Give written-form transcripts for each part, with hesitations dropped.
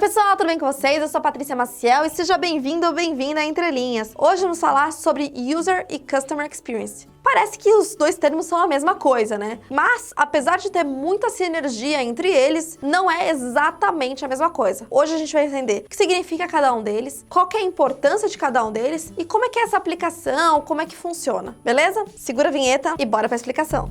pessoal, tudo bem com vocês? Eu sou a Patrícia Maciel e seja bem-vindo ou bem-vinda a Entre Linhas. Hoje vamos falar sobre User e Customer Experience. Parece que os dois termos são a mesma coisa, né? Mas, apesar de ter muita sinergia entre eles, não é exatamente a mesma coisa. Hoje a gente vai entender o que significa cada um deles, qual que é a importância de cada um deles e como é que é essa aplicação, como é que funciona, beleza? Segura a vinheta e bora pra explicação.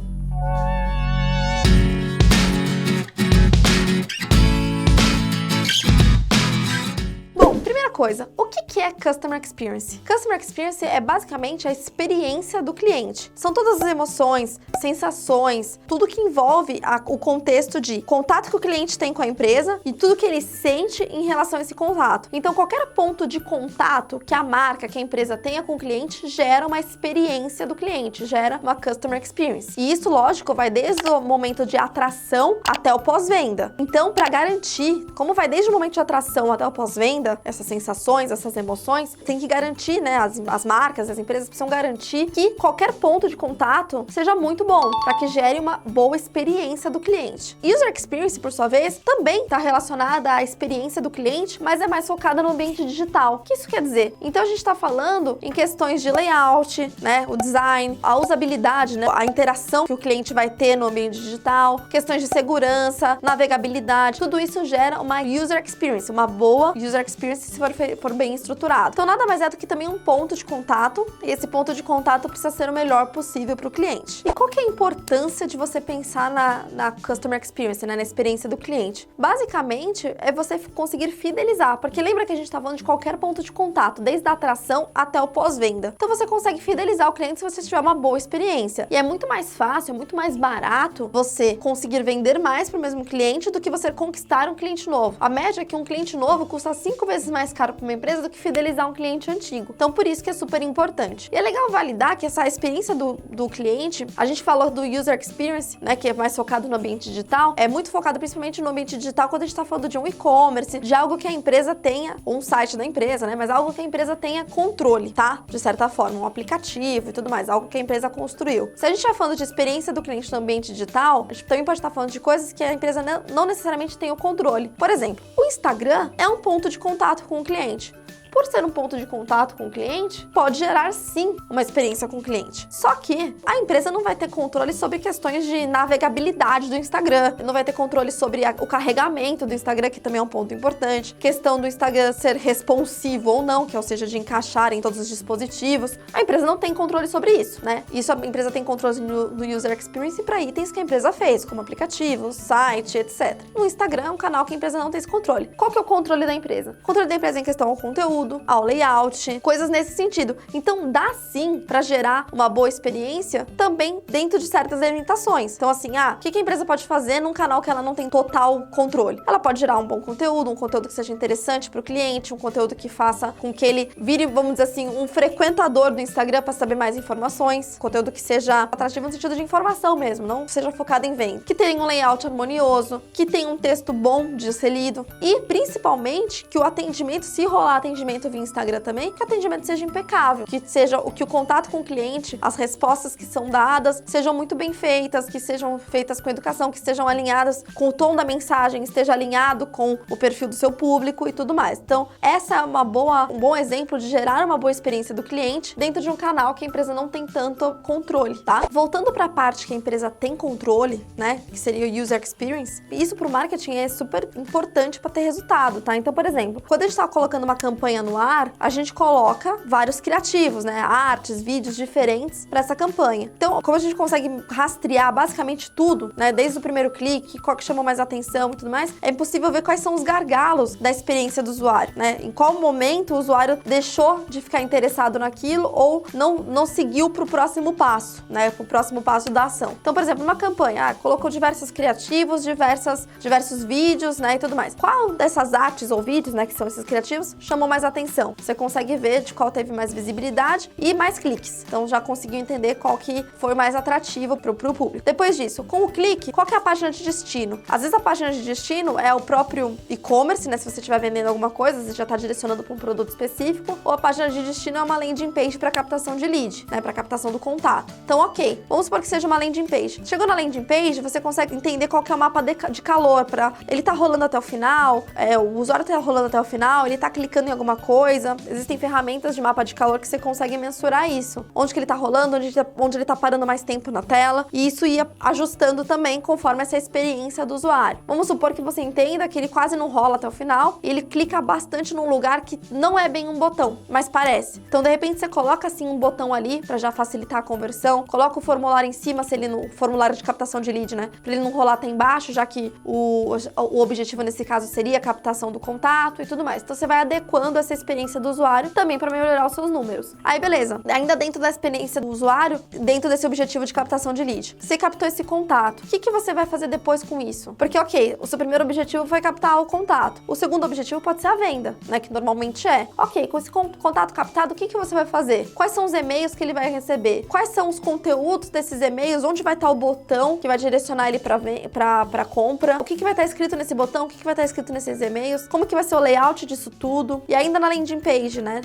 Coisa, o que é Customer Experience? Customer Experience é basicamente a experiência do cliente. São todas as emoções, sensações, tudo que envolve o contexto de contato que o cliente tem com a empresa e tudo que ele sente em relação a esse contato. Então, qualquer ponto de contato que a marca, que a empresa tenha com o cliente, gera uma experiência do cliente, gera uma Customer Experience. E isso, lógico, vai desde o momento de atração até o pós-venda. Então, para garantir, como vai desde o momento de atração até o pós-venda, essa sensações, essas emoções, tem que garantir, né, as marcas, as empresas precisam garantir que qualquer ponto de contato seja muito bom, para que gere uma boa experiência do cliente. User Experience, por sua vez, também está relacionada à experiência do cliente, mas é mais focada no ambiente digital. O que isso quer dizer? Então a gente está falando em questões de layout, né, o design, a usabilidade, né, a interação que o cliente vai ter no ambiente digital, questões de segurança, navegabilidade, tudo isso gera uma User Experience, uma boa User Experience se for bem estruturado. Então nada mais é do que também um ponto de contato, e esse ponto de contato precisa ser o melhor possível para o cliente. E qual que é a importância de você pensar na Customer Experience, né, na experiência do cliente? Basicamente, é você conseguir fidelizar, porque lembra que a gente está falando de qualquer ponto de contato, desde a atração até o pós-venda. Então você consegue fidelizar o cliente se você tiver uma boa experiência. E é muito mais fácil, é muito mais barato você conseguir vender mais para o mesmo cliente do que você conquistar um cliente novo. A média é que um cliente novo custa 5 vezes mais caro para uma empresa do que fidelizar um cliente antigo. Então, por isso que é super importante. E é legal validar que essa experiência do cliente, a gente falou do User Experience, né, que é mais focado no ambiente digital, é muito focado principalmente no ambiente digital quando a gente está falando de um e-commerce, de algo que a empresa tenha, ou um site da empresa, né, mas algo que a empresa tenha controle, tá? De certa forma, um aplicativo e tudo mais, algo que a empresa construiu. Se a gente está falando de experiência do cliente no ambiente digital, a gente também pode estar falando de coisas que a empresa não necessariamente tem o controle. Por exemplo, o Instagram é um ponto de contato com o cliente. Por ser um ponto de contato com o cliente, pode gerar sim uma experiência com o cliente. Só que a empresa não vai ter controle sobre questões de navegabilidade do Instagram, não vai ter controle sobre o carregamento do Instagram, que também é um ponto importante, questão do Instagram ser responsivo ou não, que ou seja, de encaixar em todos os dispositivos. A empresa não tem controle sobre isso, né? Isso a empresa tem controle no User Experience para itens que a empresa fez, como aplicativo, site, etc. No Instagram é um canal que a empresa não tem esse controle. Qual que é o controle da empresa? O controle da empresa é em questão ao conteúdo, ao layout, coisas nesse sentido. Então dá sim para gerar uma boa experiência também dentro de certas limitações. Então assim, o que a empresa pode fazer num canal que ela não tem total controle? Ela pode gerar um bom conteúdo, um conteúdo que seja interessante para o cliente, um conteúdo que faça com que ele vire, vamos dizer assim, um frequentador do Instagram para saber mais informações, conteúdo que seja atrativo no sentido de informação mesmo, não seja focado em venda, que tenha um layout harmonioso, que tenha um texto bom de ser lido e principalmente que o atendimento, se rolar atendimento via Instagram também, que o atendimento seja impecável, que seja o contato com o cliente, as respostas que são dadas sejam muito bem feitas, que sejam feitas com educação, que sejam alinhadas com o tom da mensagem, esteja alinhado com o perfil do seu público e tudo mais. Então, essa é um bom exemplo de gerar uma boa experiência do cliente dentro de um canal que a empresa não tem tanto controle, tá? Voltando para a parte que a empresa tem controle, né, que seria o User Experience, isso para o marketing é super importante para ter resultado, tá? Então, por exemplo, quando a gente está colocando uma campanha no ar, a gente coloca vários criativos, né? Artes, vídeos diferentes para essa campanha. Então, como a gente consegue rastrear basicamente tudo, né? Desde o primeiro clique, qual que chamou mais atenção e tudo mais, é impossível ver quais são os gargalos da experiência do usuário, né? Em qual momento o usuário deixou de ficar interessado naquilo ou não seguiu para o próximo passo, né? Para o próximo passo da ação. Então, por exemplo, uma campanha, colocou diversos criativos, diversos vídeos, né? E tudo mais. Qual dessas artes ou vídeos, né? Que são esses criativos, chamou mais atenção. Você consegue ver de qual teve mais visibilidade e mais cliques. Então já conseguiu entender qual que foi mais atrativo pro público. Depois disso, com o clique, qual que é a página de destino? Às vezes a página de destino é o próprio e-commerce, né? Se você estiver vendendo alguma coisa, você já está direcionando para um produto específico, ou a página de destino é uma landing page para captação de lead, né? Para captação do contato. Então, ok, vamos supor que seja uma landing page. Chegou na landing page, você consegue entender qual que é o mapa de calor, para ele tá rolando até o final, o usuário tá rolando até o final, ele tá clicando em alguma coisa. Existem ferramentas de mapa de calor que você consegue mensurar isso. Onde que ele tá rolando, onde ele tá parando mais tempo na tela, e isso ia ajustando também conforme essa experiência do usuário. Vamos supor que você entenda que ele quase não rola até o final e ele clica bastante num lugar que não é bem um botão, mas parece. Então, de repente, você coloca assim um botão ali para já facilitar a conversão, coloca o formulário em cima, se ele no formulário de captação de lead, né? Para ele não rolar até embaixo, já que o objetivo nesse caso seria a captação do contato e tudo mais. Então, você vai adequando essa experiência do usuário também para melhorar os seus números. Aí, beleza. Ainda dentro da experiência do usuário, dentro desse objetivo de captação de lead, você captou esse contato. O que você vai fazer depois com isso? Porque, ok, o seu primeiro objetivo foi captar o contato. O segundo objetivo pode ser a venda, né? Que normalmente é. Ok, com esse contato captado, o que você vai fazer? Quais são os e-mails que ele vai receber? Quais são os conteúdos desses e-mails? Onde vai estar o botão que vai direcionar ele para compra? O que vai estar escrito nesse botão? O que vai estar escrito nesses e-mails? Como que vai ser o layout disso tudo? E ainda na landing page, né?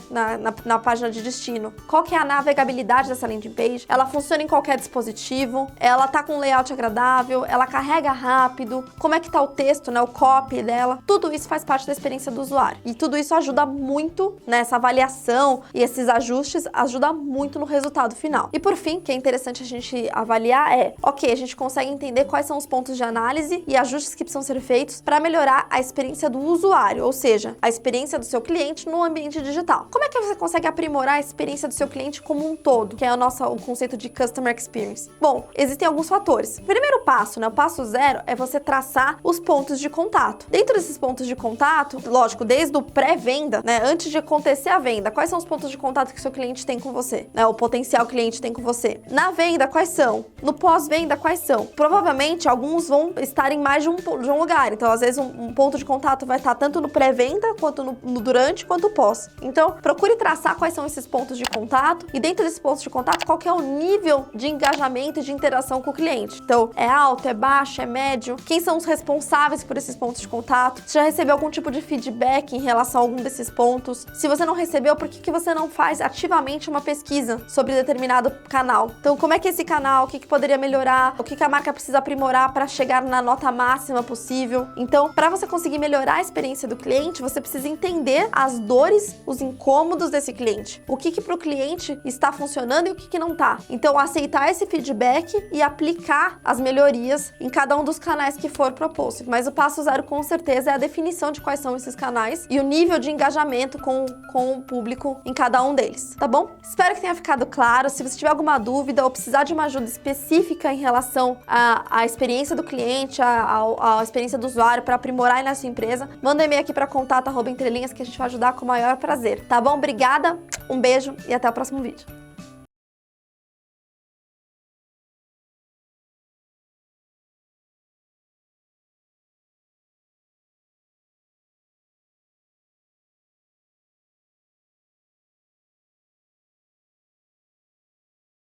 Na página de destino. Qual que é a navegabilidade dessa landing page? Ela funciona em qualquer dispositivo? Ela tá com um layout agradável? Ela carrega rápido? Como é que tá o texto, né? O copy dela? Tudo isso faz parte da experiência do usuário. E tudo isso ajuda muito nessa avaliação e esses ajustes ajuda muito no resultado final. E por fim, que é interessante a gente avaliar ok, a gente consegue entender quais são os pontos de análise e ajustes que precisam ser feitos para melhorar a experiência do usuário, ou seja, a experiência do seu cliente no ambiente digital. Como é que você consegue aprimorar a experiência do seu cliente como um todo, que é o conceito de Customer Experience? Bom, existem alguns fatores. O primeiro passo, né, o passo 0, é você traçar os pontos de contato. Dentro desses pontos de contato, lógico, desde o pré-venda, né, antes de acontecer a venda, quais são os pontos de contato que o seu cliente tem com você, né, o potencial cliente tem com você? Na venda, quais são? No pós-venda, quais são? Provavelmente, alguns vão estar em mais de um lugar. Então, às vezes, um ponto de contato vai estar tanto no pré-venda, quanto no durante, quanto no pós. Então, procure traçar quais são esses pontos de contato e dentro desses pontos de contato, qual que é o nível de engajamento e de interação com o cliente. Então, é alto, é baixo, é médio? Quem são os responsáveis por esses pontos de contato? Você já recebeu algum tipo de feedback em relação a algum desses pontos? Se você não recebeu, por que você não faz ativamente uma pesquisa sobre determinado canal? Então, como é que esse canal, o que poderia melhorar? O que a marca precisa aprimorar para chegar na nota máxima possível? Então, para você conseguir melhorar a experiência do cliente, você precisa entender as dores, os incômodos desse cliente. O que para o cliente está funcionando e o que não está. Então, aceitar esse feedback e aplicar as melhorias em cada um dos canais que for proposto. Mas o passo 0, com certeza, é a definição de quais são esses canais e o nível de engajamento com o público em cada um deles, tá bom? Espero que tenha ficado claro. Se você tiver alguma dúvida ou precisar de uma ajuda específica em relação à experiência do cliente, à experiência do usuário para aprimorar aí na sua empresa, manda um e-mail aqui para contato@entrelinhas que a gente vai ajudar com o maior prazer, tá bom? Obrigada, um beijo e até o próximo vídeo.